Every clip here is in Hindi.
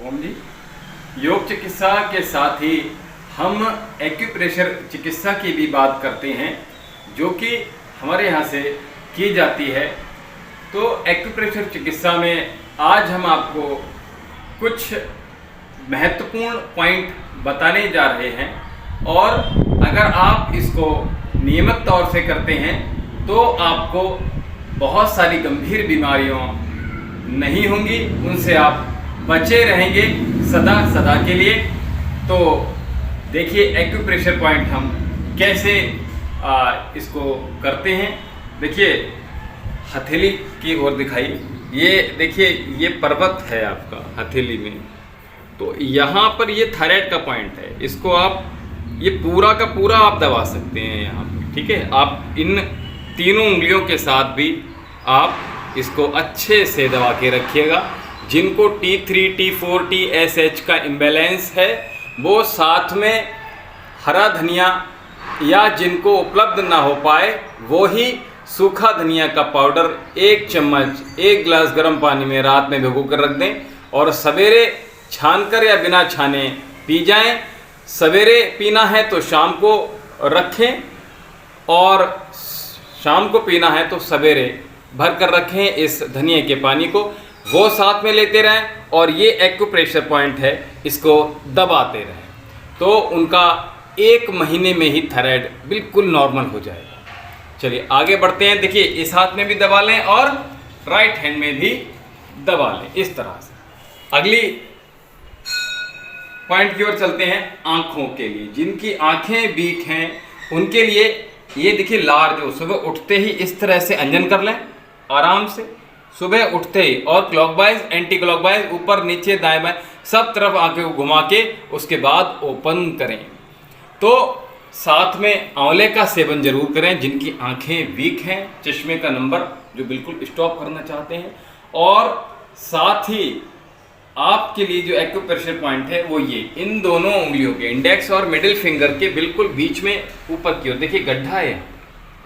ओम जी। योग चिकित्सा के साथ ही हम एक्यूप्रेशर चिकित्सा की भी बात करते हैं, जो कि हमारे यहाँ से की जाती है। तो एक्यूप्रेशर चिकित्सा में आज हम आपको कुछ महत्वपूर्ण पॉइंट बताने जा रहे हैं, और अगर आप इसको नियमित तौर से करते हैं तो आपको बहुत सारी गंभीर बीमारियों नहीं होंगी, उनसे आप बचे रहेंगे सदा सदा के लिए। तो देखिए एक्यूप्रेशर पॉइंट हम कैसे इसको करते हैं। देखिए हथेली की ओर दिखाई, ये देखिए ये पर्वत है आपका हथेली में, तो यहाँ पर ये थायराइड का पॉइंट है। इसको आप ये पूरा का पूरा आप दबा सकते हैं यहाँ पर, ठीक है। आप इन तीनों उंगलियों के साथ भी आप इसको अच्छे से दबा के रखिएगा। जिनको T3, T4, TSH का इम्बैलेंस है वो साथ में हरा धनिया, या जिनको उपलब्ध ना हो पाए वो ही सूखा धनिया का पाउडर 1 चम्मच 1 गिलास गर्म पानी में रात में भिगो कर रख दें, और सवेरे छानकर या बिना छाने पी जाएं। सवेरे पीना है तो शाम को रखें, और शाम को पीना है तो सवेरे भर कर रखें इस धनिया के पानी को, वो साथ में लेते रहें। और ये एक्यूप्रेशर पॉइंट है, इसको दबाते रहें, तो उनका 1 महीने में ही थायराइड बिल्कुल नॉर्मल हो जाएगा। चलिए आगे बढ़ते हैं। देखिए इस हाथ में भी दबा लें और राइट हैंड में भी दबा लें इस तरह से। अगली पॉइंट की ओर चलते हैं। आंखों के लिए, जिनकी आंखें वीक हैं उनके लिए ये देखिए लार, जो सुबह उठते ही इस तरह से अंजन कर लें आराम से, सुबह उठते ही, और क्लॉकवाइज एंटी क्लॉकवाइज ऊपर नीचे दाएं बाएं सब तरफ आंखें को घुमा के उसके बाद ओपन करें। तो साथ में आंवले का सेवन जरूर करें जिनकी आंखें वीक हैं, चश्मे का नंबर जो बिल्कुल स्टॉप करना चाहते हैं। और साथ ही आपके लिए जो एक्यूप्रेशर पॉइंट है वो ये इन दोनों उंगलियों के, इंडेक्स और मिडिल फिंगर के बिल्कुल बीच में ऊपर की ओर देखिए गड्ढा है,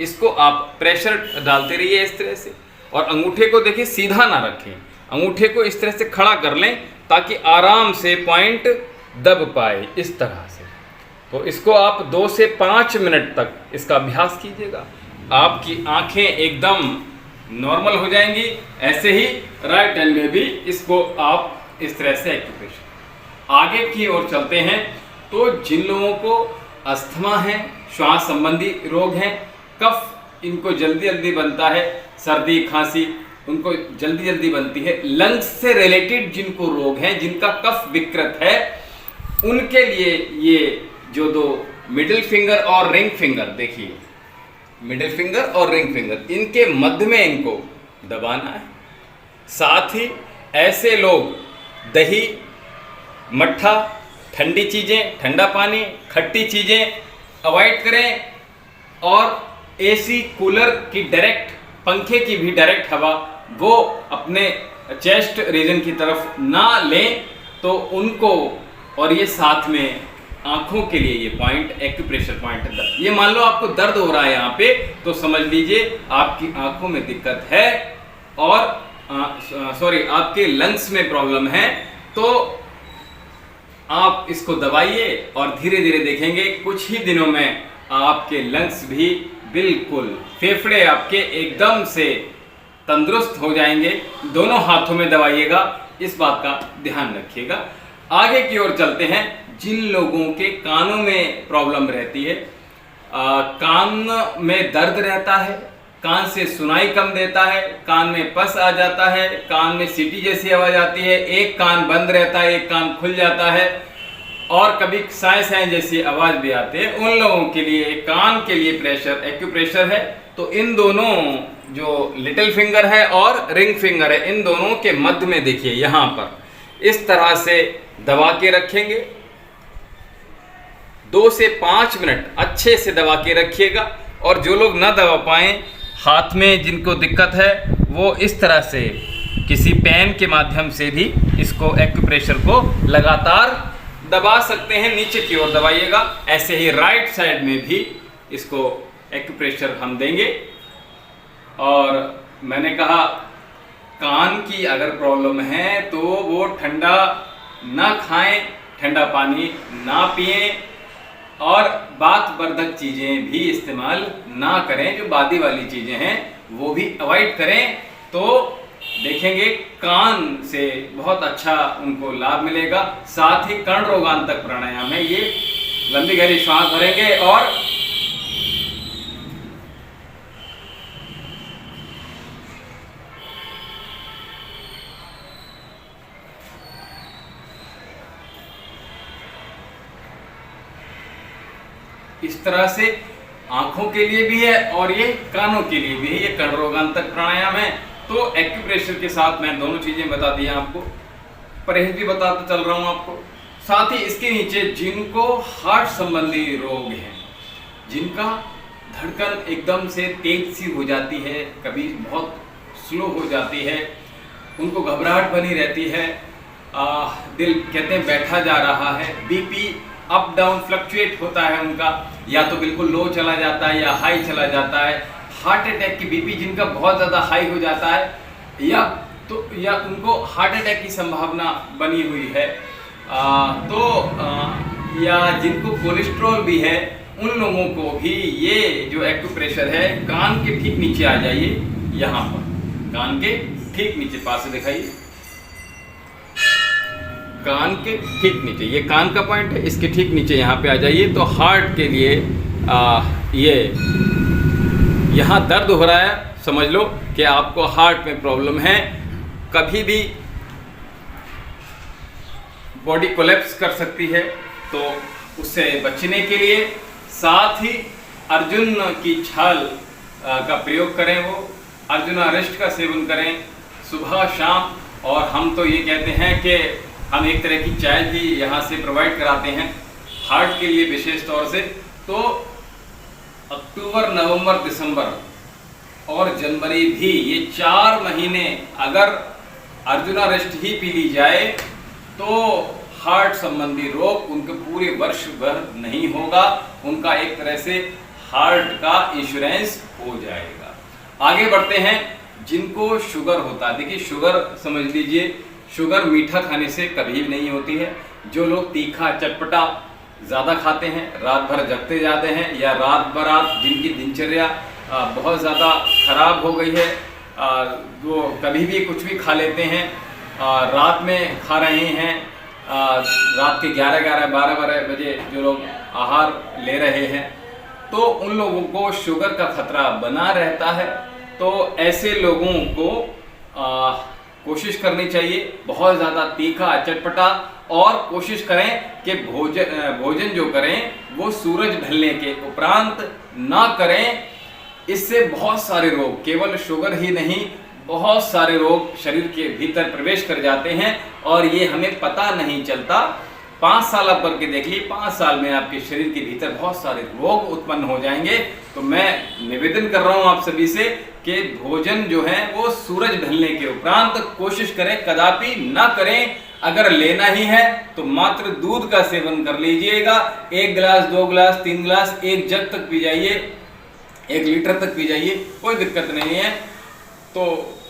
इसको आप प्रेशर डालते रहिए इस तरह से। और अंगूठे को देखिए सीधा ना रखें, अंगूठे को इस तरह से खड़ा कर लें ताकि आराम से पॉइंट दब पाए इस तरह से। तो इसको आप 2 से 5 मिनट तक इसका अभ्यास कीजिएगा, आपकी आंखें एकदम नॉर्मल हो जाएंगी। ऐसे ही राइट हैंड में भी इसको आप इस तरह से एक्यूप्रेशर। आगे की ओर चलते हैं। तो जिन लोगों को अस्थमा है, श्वास संबंधी रोग हैं, कफ इनको जल्दी जल्दी बनता है, सर्दी खांसी उनको जल्दी जल्दी बनती है, लंग्स से रिलेटेड जिनको रोग हैं, जिनका कफ विकृत है, उनके लिए ये जो 2 मिडिल फिंगर और रिंग फिंगर, देखिए मिडिल फिंगर और रिंग फिंगर, इनके मध्य में इनको दबाना है। साथ ही ऐसे लोग दही, मट्ठा, ठंडी चीज़ें, ठंडा पानी, खट्टी चीज़ें अवॉइड करें, और एसी कूलर की डायरेक्ट, पंखे की भी डायरेक्ट हवा वो अपने चेस्ट रीजन की तरफ ना लें, तो उनको। और ये साथ में आंखों के लिए ये पॉइंट एक्यूप्रेशर पॉइंट है। ये मान लो आपको दर्द हो रहा है यहाँ पे, तो समझ लीजिए आपकी आंखों में दिक्कत है, और आपके लंग्स में प्रॉब्लम है। तो आप इसको दबाइए और धीरे धीरे देखेंगे कुछ ही दिनों में आपके लंग्स भी बिल्कुल, फेफड़े आपके एकदम से तंदुरुस्त हो जाएंगे। दोनों हाथों में दबाइएगा, इस बात का ध्यान रखिएगा। आगे की ओर चलते हैं। जिन लोगों के कानों में प्रॉब्लम रहती है, कान में दर्द रहता है, कान से सुनाई कम देता है, कान में पस आ जाता है, कान में सीटी जैसी आवाज आती है, एक कान बंद रहता है, एक कान खुल जाता है, और कभी साए साए जैसी आवाज भी आती है, उन लोगों के लिए कान के लिए प्रेशर एक्यूप्रेशर है। तो इन दोनों जो लिटिल फिंगर है और रिंग फिंगर है, इन दोनों के मध्य में देखिए यहाँ पर इस तरह से दबा के रखेंगे। 2 से 5 मिनट अच्छे से दबा के रखिएगा। और जो लोग ना दबा पाएं, हाथ में जिनको दिक्कत है, वो इस तरह से किसी पेन के माध्यम से भी इसको एक्यूप्रेशर को लगातार दबा सकते हैं। नीचे की ओर दबाइएगा। ऐसे ही राइट साइड में भी इसको एक्यूप्रेशर हम देंगे। और मैंने कहा कान की अगर प्रॉब्लम है तो वो ठंडा ना खाएं, ठंडा पानी ना पिएं और वातवर्धक चीज़ें भी इस्तेमाल ना करें। जो बादी वाली चीज़ें हैं वो भी अवॉइड करें। तो देखेंगे कान से बहुत अच्छा उनको लाभ मिलेगा। साथ ही कर्ण रोगांतक प्राणायाम है, ये लंबी गहरी श्वास भरेंगे और इस तरह से आंखों के लिए भी है और ये कानों के लिए भी है। ये कर्ण रोगांतक प्राणायाम है। तो एक्यूप्रेशर के साथ मैं दोनों चीजें बता दी आपको, परहेज भी बताता चल रहा हूं आपको। साथ ही इसके नीचे जिनको हार्ट संबंधी रोग हैं, जिनका धड़कन एकदम से तेज सी हो जाती है, कभी बहुत स्लो हो जाती है, उनको घबराहट बनी रहती है, दिल कहते हैं बैठा जा रहा है, बीपी अप डाउन फ्लक्चुएट होता है उनका, या तो बिल्कुल लो चला जाता है या हाई चला जाता है, हार्ट अटैक की बीपी जिनका बहुत ज़्यादा हाई हो जाता है, या उनको हार्ट अटैक की संभावना बनी हुई है, या जिनको कोलेस्ट्रॉल भी है, उन लोगों को भी ये जो एक्यूप्रेशर है, कान के ठीक नीचे आ जाइए, यहाँ पर कान के ठीक नीचे, पास से दिखाइए, कान के ठीक नीचे, ये कान का पॉइंट है, इसके ठीक नीचे यहाँ पे आ जाइए। तो हार्ट के लिए ये यहाँ दर्द हो रहा है, समझ लो कि आपको हार्ट में प्रॉब्लम है, कभी भी बॉडी कोलैप्स कर सकती है। तो उससे बचने के लिए साथ ही अर्जुन की छाल का प्रयोग करें, वो अर्जुनारिष्ट का सेवन करें सुबह शाम। और हम तो ये कहते हैं कि हम एक तरह की चाय भी यहाँ से प्रोवाइड कराते हैं हार्ट के लिए विशेष तौर से। तो अक्टूबर, नवंबर, दिसंबर और जनवरी भी, ये 4 महीने अगर अर्जुनारिष्ट ही पी ली जाए तो हार्ट संबंधी रोग उनके पूरे वर्ष भर नहीं होगा, उनका एक तरह से हार्ट का इंश्योरेंस हो जाएगा। आगे बढ़ते हैं, जिनको शुगर होता है, देखिए शुगर समझ लीजिए, शुगर मीठा खाने से कभी भी नहीं होती है। जो लोग तीखा चटपटा ज़्यादा खाते हैं, रात भर जगते जाते हैं, या रात बरात जिनकी दिनचर्या बहुत ज़्यादा खराब हो गई है, वो कभी भी कुछ भी खा लेते हैं, रात में खा रहे हैं, रात के 11-12 बजे जो लोग आहार ले रहे हैं, तो उन लोगों को शुगर का खतरा बना रहता है। तो ऐसे लोगों को कोशिश करनी चाहिए बहुत ज़्यादा तीखा चटपटा, और कोशिश करें कि भोजन जो करें वो सूरज ढलने के उपरांत ना करें। इससे बहुत सारे रोग, केवल शुगर ही नहीं, बहुत सारे रोग शरीर के भीतर प्रवेश कर जाते हैं और ये हमें पता नहीं चलता। 5 साल आप करके देख लीजिए, 5 साल में आपके शरीर के भीतर बहुत सारे रोग उत्पन्न हो जाएंगे। तो मैं निवेदन कर रहा हूं आप सभी से कि भोजन जो है वो सूरज ढलने के उपरांत कोशिश करें, कदापि ना करें। अगर लेना ही है तो मात्र दूध का सेवन कर लीजिएगा, 1 गिलास, 2 गिलास, 3 गिलास, 1 जग तक पी जाइए, 1 लीटर तक पी जाइए, कोई दिक्कत नहीं है। तो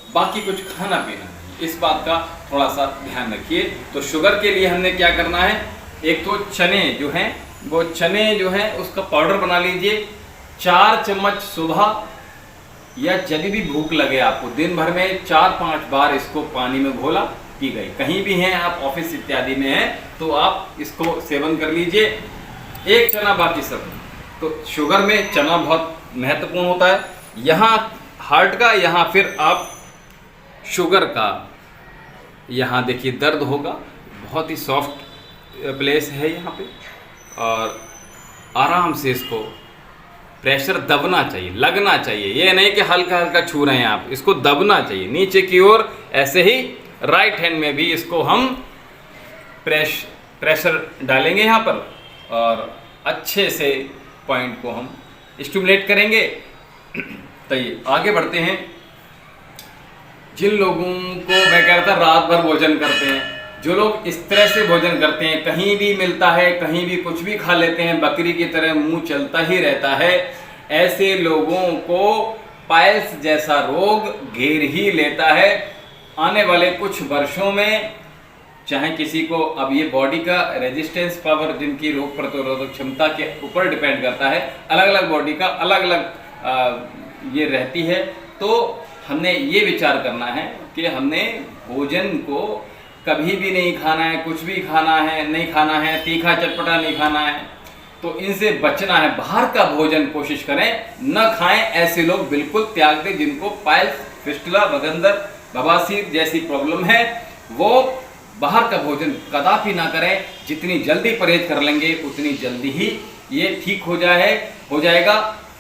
बाकी कुछ खाना पीना नहीं, इस बात का थोड़ा सा ध्यान रखिए। तो शुगर के लिए हमने क्या करना है, एक तो चने जो हैं, वो चने जो हैं उसका पाउडर बना लीजिए, 4 चम्मच सुबह, या जब भी भूख लगे आपको दिन भर में 4-5 बार इसको पानी में घोला पी गई। कहीं भी हैं आप, ऑफिस इत्यादि में हैं, तो आप इसको सेवन कर लीजिए। 1 चना, बाकी सब। तो शुगर में चना बहुत महत्वपूर्ण होता है। यहाँ हार्ट का, यहाँ फिर आप शुगर का, यहाँ देखिए दर्द होगा, बहुत ही सॉफ्ट प्लेस है यहाँ पे, और आराम से इसको प्रेशर दबना चाहिए, लगना चाहिए। ये नहीं कि हल्का हल्का छू रहे हैं आप, इसको दबना चाहिए नीचे की ओर। ऐसे ही राइट हैंड में भी इसको हम प्रेशर डालेंगे यहाँ पर, और अच्छे से पॉइंट को हम स्टिमुलेट करेंगे। तो ये आगे बढ़ते हैं। जिन लोगों को मैं कह रहा था रात भर भोजन करते हैं, जो लोग इस तरह से भोजन करते हैं, कहीं भी मिलता है कहीं भी कुछ भी खा लेते हैं, बकरी की तरह मुंह चलता ही रहता है, ऐसे लोगों को पाइल्स जैसा रोग घेर ही लेता है। आने वाले कुछ वर्षों में चाहे किसी को, अब ये बॉडी का रेजिस्टेंस पावर, जिनकी रोग प्रतिरोधक क्षमता के ऊपर डिपेंड करता है, अलग अलग बॉडी का अलग अलग ये रहती है। तो हमने ये विचार करना है कि हमने भोजन को कभी भी नहीं खाना है, कुछ भी खाना है नहीं खाना है, तीखा चटपटा नहीं खाना है, तो इनसे बचना है। बाहर का भोजन कोशिश करें न खाएं, ऐसे लोग बिल्कुल त्याग दें जिनको पाइल्स, फिस्टुला, बगंदर, बवासीर जैसी प्रॉब्लम है, वो बाहर का भोजन कदापि ना करें। जितनी जल्दी परहेज कर लेंगे उतनी जल्दी ही ये ठीक हो जाएगा।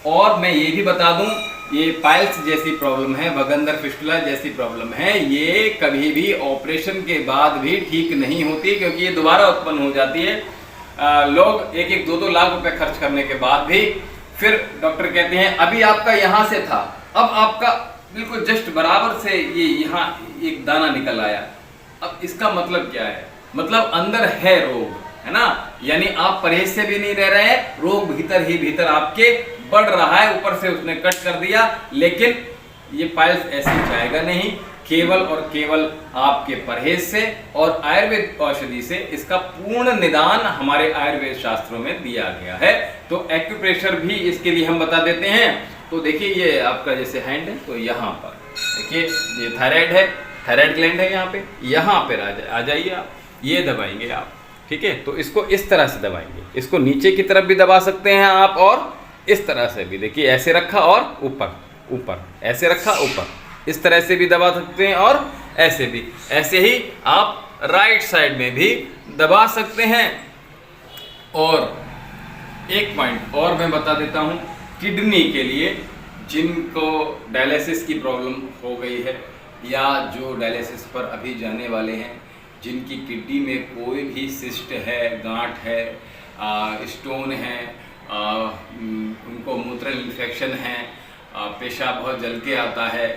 और मैं ये भी बता दूं, ये पाइल्स जैसी प्रॉब्लम है, बगंदर, फिस्टुला जैसी प्रॉब्लम है, ये कभी भी ऑपरेशन के बाद भी ठीक नहीं होती, क्योंकि ये दोबारा उत्पन्न हो जाती है। लोग 1-2 लाख रुपए खर्च करने के बाद भी फिर डॉक्टर कहते हैं अभी आपका यहाँ से था, अब आपका बिल्कुल जस्ट बराबर से ये यहाँ एक दाना निकल आया। अब इसका मतलब क्या है? मतलब अंदर है रोग, है ना, यानी आप परहेज से भी नहीं रह रहे हैं, रोग भीतर ही भीतर आपके बढ़ रहा है। ऊपर से उसने कट कर दिया, लेकिन ये पाइल्स ऐसे जाएगा नहीं, केवल और केवल आपके परहेज से और आयुर्वेद औषधि से इसका पूर्ण निदान हमारे आयुर्वेद शास्त्रों में दिया गया है। तो एक्यूप्रेशर भी इसके लिए हम बता देते हैं। तो देखिए ये आपका जैसे हैंड है, तो यहाँ पर देखिए ये थायराइड है, थायराइड ग्लैंड है, यहाँ पे आ जाइए आप, ये दबाएंगे आप, ठीक है। तो इसको इस तरह से दबाएंगे, इसको नीचे की तरफ भी दबा सकते हैं आप, और इस तरह से भी, देखिए ऐसे रखा और ऊपर ऐसे रखा ऊपर, इस तरह से भी दबा सकते हैं, और ऐसे भी, ऐसे ही आप राइट साइड में भी दबा सकते हैं। और एक पॉइंट और मैं बता देता हूं, किडनी के लिए जिनको डायलिसिस की प्रॉब्लम हो गई है या जो डायलिसिस पर अभी जाने वाले हैं, जिनकी किडनी में कोई भी सिस्ट है, गांठ है, स्टोन है, उनको मूत्र इन्फेक्शन है, पेशाब बहुत जल के आता है,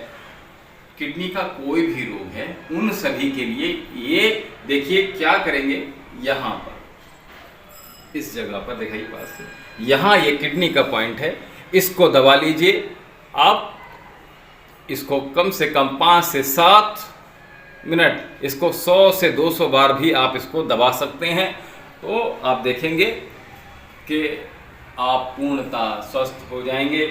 किडनी का कोई भी रोग है, उन सभी के लिए ये देखिए क्या करेंगे, यहाँ पर इस जगह पर दिखाइए पास से, यहाँ ये किडनी का पॉइंट है, इसको दबा लीजिए आप। इसको कम से कम 5 से 7 मिनट, इसको 100 से 200 बार भी आप इसको दबा सकते हैं। तो आप देखेंगे कि आप पूर्णतः स्वस्थ हो जाएंगे।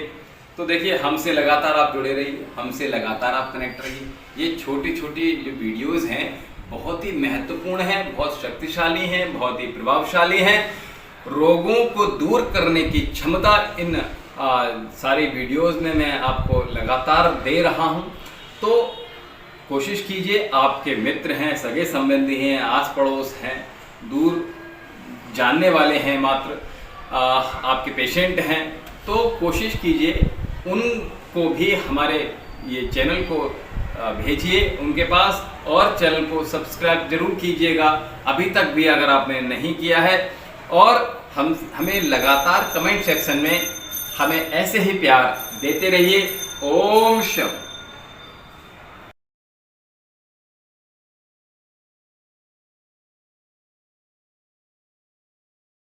तो देखिए हमसे लगातार आप जुड़े रहिए, हमसे लगातार आप कनेक्ट रहिए। ये छोटी छोटी जो वीडियोस हैं बहुत ही महत्वपूर्ण हैं, बहुत शक्तिशाली हैं, बहुत ही प्रभावशाली हैं। रोगों को दूर करने की क्षमता इन सारी वीडियोस में मैं आपको लगातार दे रहा हूं। तो कोशिश कीजिए, आपके मित्र हैं, सगे संबंधी हैं, आस पड़ोस हैं, दूर जानने वाले हैं, मात्र आपके पेशेंट हैं, तो कोशिश कीजिए उनको भी हमारे ये चैनल को भेजिए उनके पास, और चैनल को सब्सक्राइब जरूर कीजिएगा अभी तक भी अगर आपने नहीं किया है। और हमें लगातार कमेंट सेक्शन में हमें ऐसे ही प्यार देते रहिए। ओम शम।